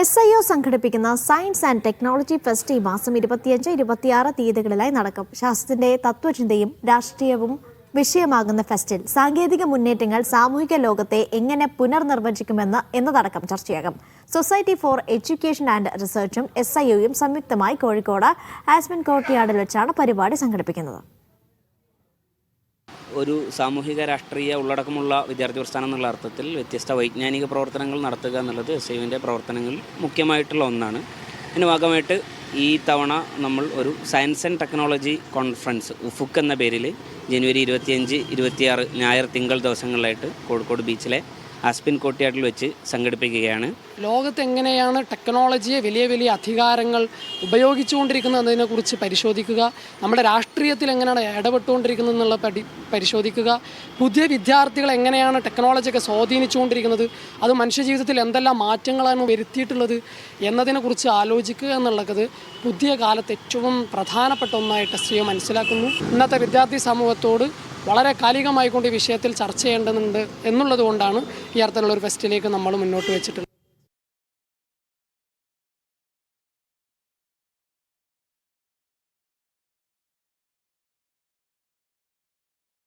SIO സംഘടിപ്പിക്കുന്ന science and technology fest ഈ മാസം 25-26 തീയതികളിലായി നടക്കും. ശാസ്ത്രത്തിന്റെ തത്വചിന്തയും രാഷ്ട്രീയവും വിഷയമാകുന്ന ഫെസ്റ്റിൽ സാങ്കേതിക മുന്നേറ്റങ്ങൾ സാമൂഹിക ലോകത്തെ എങ്ങനെ പുനർനിർവചിക്കുമെന്ന് എന്നതടക്കം ചർച്ചയാകും. സൊസൈറ്റി ഫോർ എഡ്യൂക്കേഷൻ ആൻഡ് റിസർച്ചും SIOയും സംയുക്തമായി കോഴിക്കോട് ആസ്മിൻ കോർട്ട്യാർഡിൽ വെച്ചാണ് പരിപാടി സംഘടിപ്പിക്കുന്നത്. ഒരു സാമൂഹിക രാഷ്ട്രീയ ഉള്ളടക്കമുള്ള വിദ്യാർത്ഥി പ്രസ്ഥാനം എന്നുള്ള അർത്ഥത്തിൽ വ്യത്യസ്ത വൈജ്ഞാനിക പ്രവർത്തനങ്ങൾ നടത്തുക എന്നുള്ളത് SIOൻ്റെ പ്രവർത്തനങ്ങളിൽ മുഖ്യമായിട്ടുള്ള ഒന്നാണ്. ഇതിന് ഭാഗമായിട്ട് ഈ തവണ നമ്മൾ ഒരു സയൻസ് ആൻഡ് ടെക്നോളജി കോൺഫറൻസ് ഉഫുക്ക് എന്ന പേരിൽ ജനുവരി 25-26 ഞായർ തിങ്കൾ ദിവസങ്ങളിലായിട്ട് കോഴിക്കോട് ബീച്ചിലെ ആസ്പിൻ കോർട്ട്യാർഡിൽ വെച്ച് സംഘടിപ്പിക്കുകയാണ്. ലോകത്ത് എങ്ങനെയാണ് ടെക്നോളജിയെ വലിയ അധികാരങ്ങൾ ഉപയോഗിച്ചുകൊണ്ടിരിക്കുന്നതിനെക്കുറിച്ച് പരിശോധിക്കുക, നമ്മുടെ രാഷ്ട്രീയത്തിൽ എങ്ങനെയാണ് ഇടപെട്ടുകൊണ്ടിരിക്കുന്നത് എന്നുള്ള പരിശോധിക്കുക, പുതിയ വിദ്യാർത്ഥികൾ എങ്ങനെയാണ് ടെക്നോളജിയൊക്കെ സ്വാധീനിച്ചുകൊണ്ടിരിക്കുന്നത്, അത് മനുഷ്യജീവിതത്തിൽ എന്തെല്ലാം മാറ്റങ്ങളാണ് വരുത്തിയിട്ടുള്ളത് എന്നതിനെക്കുറിച്ച് ആലോചിക്കുക എന്നുള്ളത് പുതിയ കാലത്ത് ഏറ്റവും പ്രധാനപ്പെട്ട ഒന്നായിട്ട് SIO മനസ്സിലാക്കുന്നു. ഇന്നത്തെ വിദ്യാർത്ഥി സമൂഹത്തോട് വളരെ കാലികമായിക്കൊണ്ട് ഈ വിഷയത്തിൽ ചർച്ച ചെയ്യേണ്ടതുണ്ട് എന്നുള്ളത് കൊണ്ടാണ് ഈ അർത്ഥത്തിലുള്ള ഒരു ഫെസ്റ്റിലേക്ക് നമ്മൾ മുന്നോട്ട് വെച്ചിട്ടുള്ളത്.